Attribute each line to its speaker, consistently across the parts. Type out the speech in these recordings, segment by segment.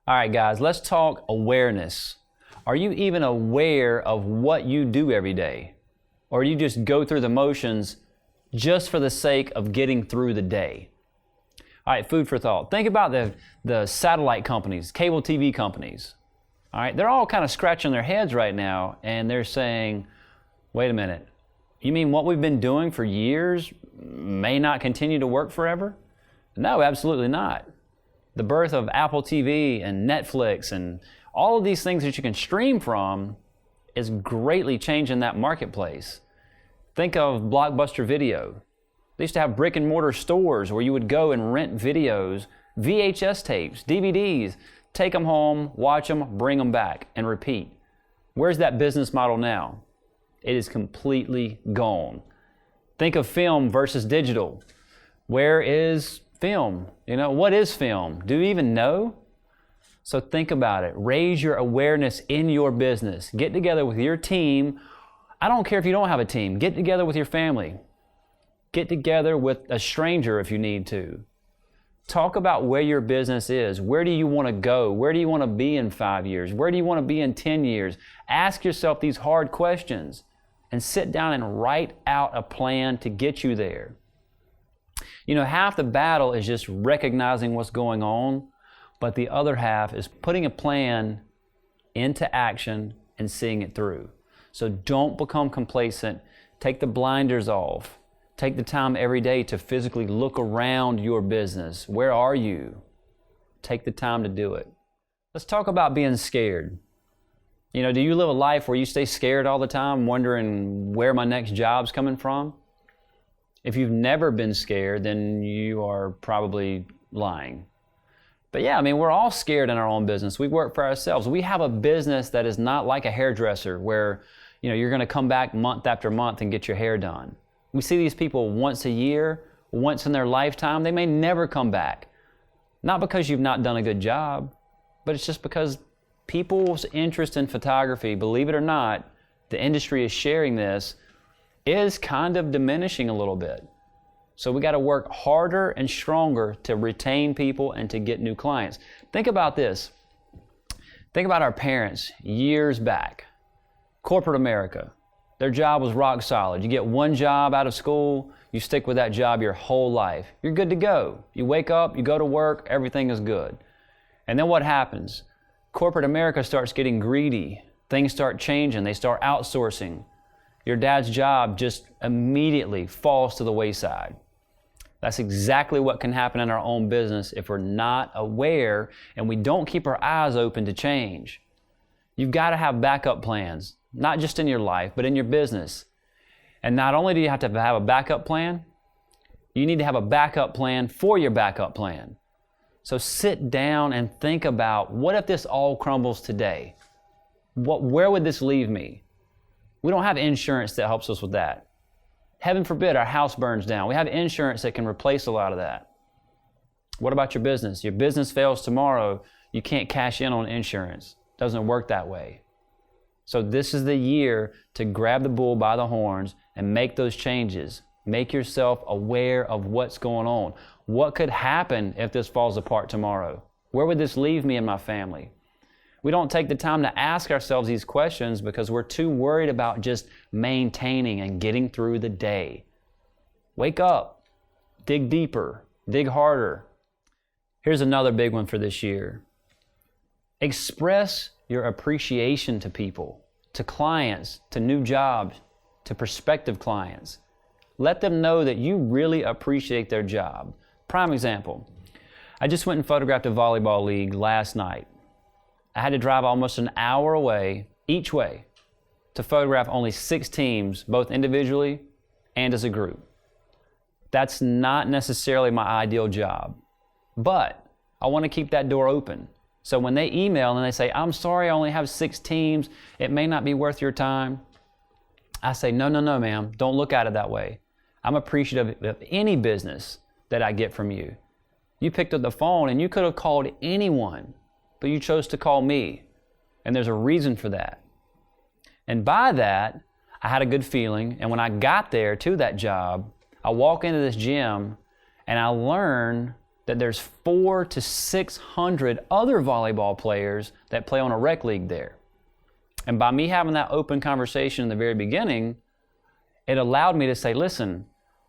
Speaker 1: All right, guys, let's talk awareness. Are you even aware of what you do every day? Or do you just go through the motions just for the sake of getting through the day? All right, food for thought. Think about the satellite companies, cable TV companies. All right, they're all kind of scratching their heads right now, and they're saying, wait a minute, you mean what we've been doing for years may not continue to work forever? No, absolutely not. The birth of Apple TV and Netflix and all of these things that you can stream from is greatly changing that marketplace. Think of Blockbuster Video. They used to have brick and mortar stores where you would go and rent videos, VHS tapes, DVDs, take them home, watch them, bring them back, and repeat. Where's that business model now? It is completely gone. Think of film versus digital. Where is film? What is film? Do you even know? So think about it. Raise your awareness in your business. Get together with your team. I don't care if you don't have a team. Get together with your family. Get together with a stranger if you need to. Talk about where your business is. Where do you want to go? Where do you want to be in 5 years? Where do you want to be in 10 years? Ask yourself these hard questions and sit down and write out a plan to get you there. Half the battle is just recognizing what's going on, but the other half is putting a plan into action and seeing it through. So don't become complacent. Take the blinders off. Take the time every day to physically look around your business. Where are you? Take the time to do it. Let's talk about being scared. Do you live a life where you stay scared all the time, wondering where my next job's coming from? If you've never been scared, then you are probably lying. But yeah, we're all scared in our own business. We work for ourselves. We have a business that is not like a hairdresser where, you're going to come back month after month and get your hair done. We see these people once a year, once in their lifetime. They may never come back. Not because you've not done a good job, but it's just because people's interest in photography, believe it or not, the industry is sharing this, is kind of diminishing a little bit. So we got to work harder and stronger to retain people and to get new clients. Think about this. Think about our parents years back. Corporate America. Their job was rock solid. You get one job out of school, you stick with that job your whole life. You're good to go. You wake up, you go to work, everything is good. And then what happens? Corporate America starts getting greedy. Things start changing. They start outsourcing. Your dad's job just immediately falls to the wayside. That's exactly what can happen in our own business if we're not aware and we don't keep our eyes open to change. You've got to have backup plans, not just in your life, but in your business. And not only do you have to have a backup plan, you need to have a backup plan for your backup plan. So sit down and think about, what if this all crumbles today? Where would this leave me? We don't have insurance that helps us with that. Heaven forbid our house burns down. We have insurance that can replace a lot of that. What about your business? Your business fails tomorrow, you can't cash in on insurance. It doesn't work that way. So this is the year to grab the bull by the horns and make those changes. Make yourself aware of what's going on. What could happen if this falls apart tomorrow? Where would this leave me and my family? We don't take the time to ask ourselves these questions because we're too worried about just maintaining and getting through the day. Wake up, dig deeper, dig harder. Here's another big one for this year. Express your appreciation to people, to clients, to new jobs, to prospective clients. Let them know that you really appreciate their job. Prime example, I just went and photographed a volleyball league last night. I had to drive almost an hour away, each way, to photograph only 6 teams, both individually and as a group. That's not necessarily my ideal job, but I want to keep that door open. So when they email and they say, I'm sorry, I only have 6 teams, it may not be worth your time, I say, no, ma'am, don't look at it that way. I'm appreciative of any business that I get from you. You picked up the phone and you could have called anyone, but you chose to call me, and there's a reason for that. And by that, I had a good feeling, and when I got there to that job, I walk into this gym and I learn that there's 400 to 600 other volleyball players that play on a rec league there. And by me having that open conversation in the very beginning, it allowed me to say, listen,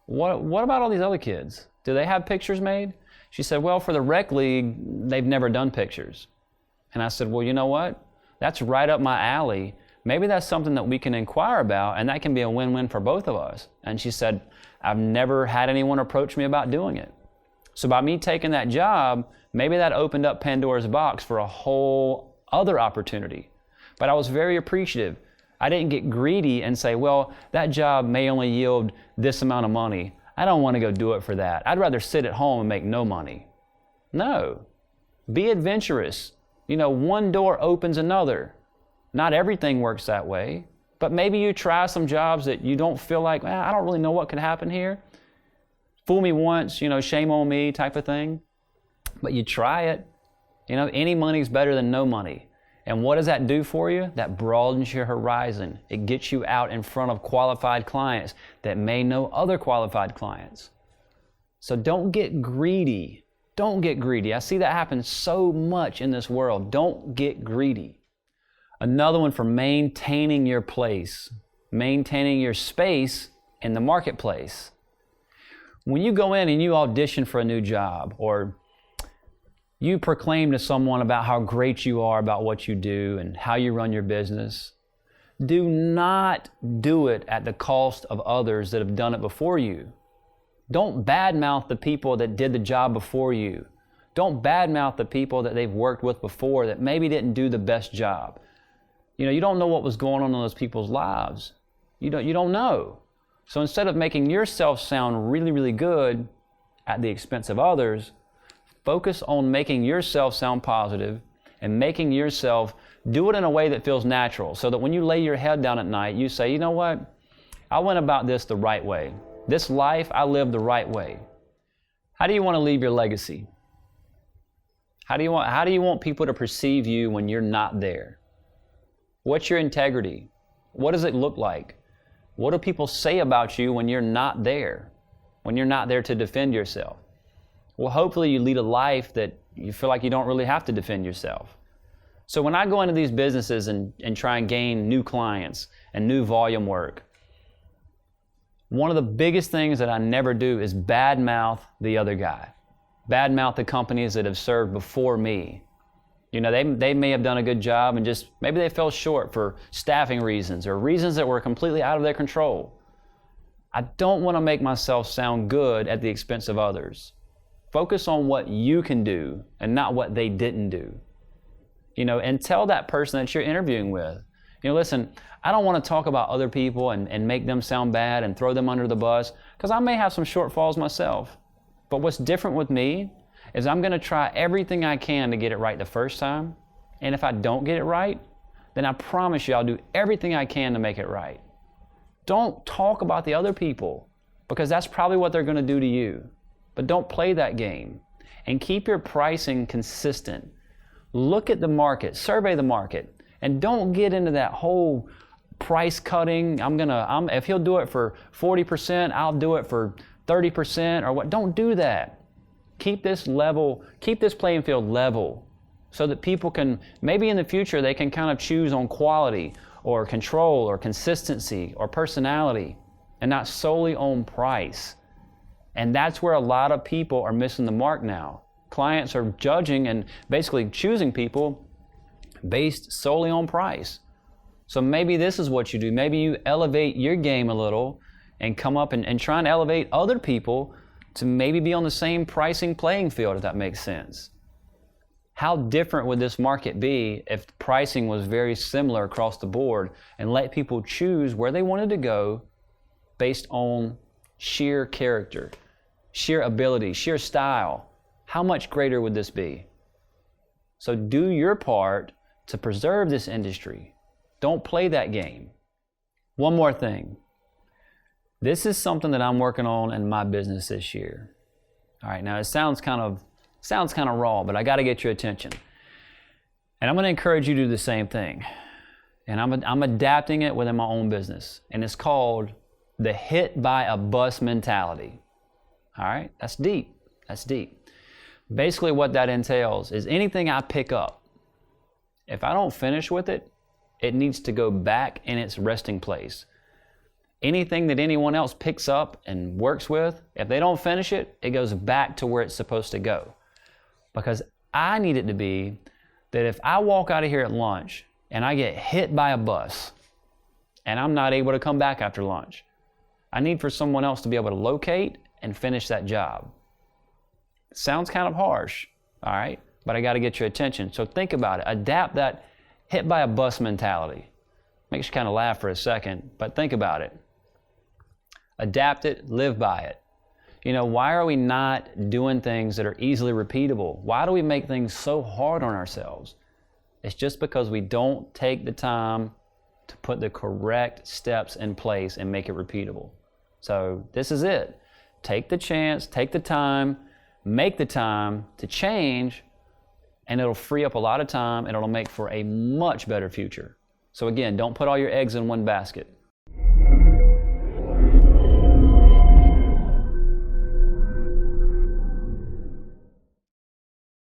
Speaker 1: what about all these other kids? Do they have pictures made? She said, well, for the rec league, they've never done pictures. And I said, well, you know what? That's right up my alley. Maybe that's something that we can inquire about, and that can be a win-win for both of us. And she said, I've never had anyone approach me about doing it. So by me taking that job, maybe that opened up Pandora's box for a whole other opportunity. But I was very appreciative. I didn't get greedy and say, well, that job may only yield this amount of money. I don't want to go do it for that. I'd rather sit at home and make no money. No. Be adventurous. You know, one door opens another. Not everything works that way, but maybe you try some jobs that you don't feel like, I don't really know what could happen here. Fool me once, you know, shame on me type of thing. But you try it. You know, any money's better than no money. And what does that do for you? That broadens your horizon. It gets you out in front of qualified clients that may know other qualified clients. So don't get greedy. Don't get greedy. I see that happen so much in this world. Don't get greedy. Another one for maintaining your place, maintaining your space in the marketplace. When you go in and you audition for a new job, or you proclaim to someone about how great you are about what you do and how you run your business, do not do it at the cost of others that have done it before you. Don't badmouth the people that did the job before you. Don't badmouth the people that they've worked with before that maybe didn't do the best job. You know, you don't know what was going on in those people's lives. You don't know. So instead of making yourself sound really, really good at the expense of others, focus on making yourself sound positive and making yourself do it in a way that feels natural, so that when you lay your head down at night, you say, you know what? I went about this the right way. This life, I lived the right way. How do you want to leave your legacy? How do you want people to perceive you when you're not there? What's your integrity? What does it look like? What do people say about you when you're not there? When you're not there to defend yourself? Well, hopefully you lead a life that you feel like you don't really have to defend yourself. So when I go into these businesses and try and gain new clients and new volume work, one of the biggest things that I never do is badmouth the other guy. Badmouth the companies that have served before me. You know, they may have done a good job and just maybe they fell short for staffing reasons or reasons that were completely out of their control. I don't want to make myself sound good at the expense of others. Focus on what you can do and not what they didn't do. You know, and tell that person that you're interviewing with, you know, listen, I don't want to talk about other people and make them sound bad and throw them under the bus, because I may have some shortfalls myself. But what's different with me is I'm going to try everything I can to get it right the first time. And if I don't get it right, then I promise you I'll do everything I can to make it right. Don't talk about the other people, because that's probably what they're going to do to you. But don't play that game. And keep your pricing consistent. Look at the market, survey the market, and don't get into that whole price cutting. If he'll do it for 40%, I'll do it for 30% or what. Don't do that. Keep this playing field level, so that people can, maybe in the future, they can kind of choose on quality or control or consistency or personality, and not solely on price. And that's where a lot of people are missing the mark now. Clients are judging and basically choosing people based solely on price. So maybe this is what you do. Maybe you elevate your game a little and come up and try and elevate other people to maybe be on the same pricing playing field, if that makes sense. How different would this market be if the pricing was very similar across the board and let people choose where they wanted to go based on sheer character, sheer ability, sheer style? How much greater would this be? So do your part to preserve this industry. Don't play that game. One more thing. This is something that I'm working on in my business this year. All right, now it sounds kind of raw, but I got to get your attention. And I'm going to encourage you to do the same thing. And I'm adapting it within my own business. And it's called the hit by a bus mentality. All right, that's deep. That's deep. Basically what that entails is anything I pick up, if I don't finish with it, it needs to go back in its resting place. Anything that anyone else picks up and works with, if they don't finish it, it goes back to where it's supposed to go. Because I need it to be that if I walk out of here at lunch and I get hit by a bus and I'm not able to come back after lunch, I need for someone else to be able to locate and finish that job. Sounds kind of harsh, all right? But I got to get your attention. So think about it. Adapt that hit by a bus mentality. Makes you kind of laugh for a second, but think about it. Adapt it, live by it. You know, why are we not doing things that are easily repeatable? Why do we make things so hard on ourselves? It's just because we don't take the time to put the correct steps in place and make it repeatable. So this is it. Take the chance, take the time, make the time to change, and it'll free up a lot of time and it'll make for a much better future. So again, don't put all your eggs in one basket.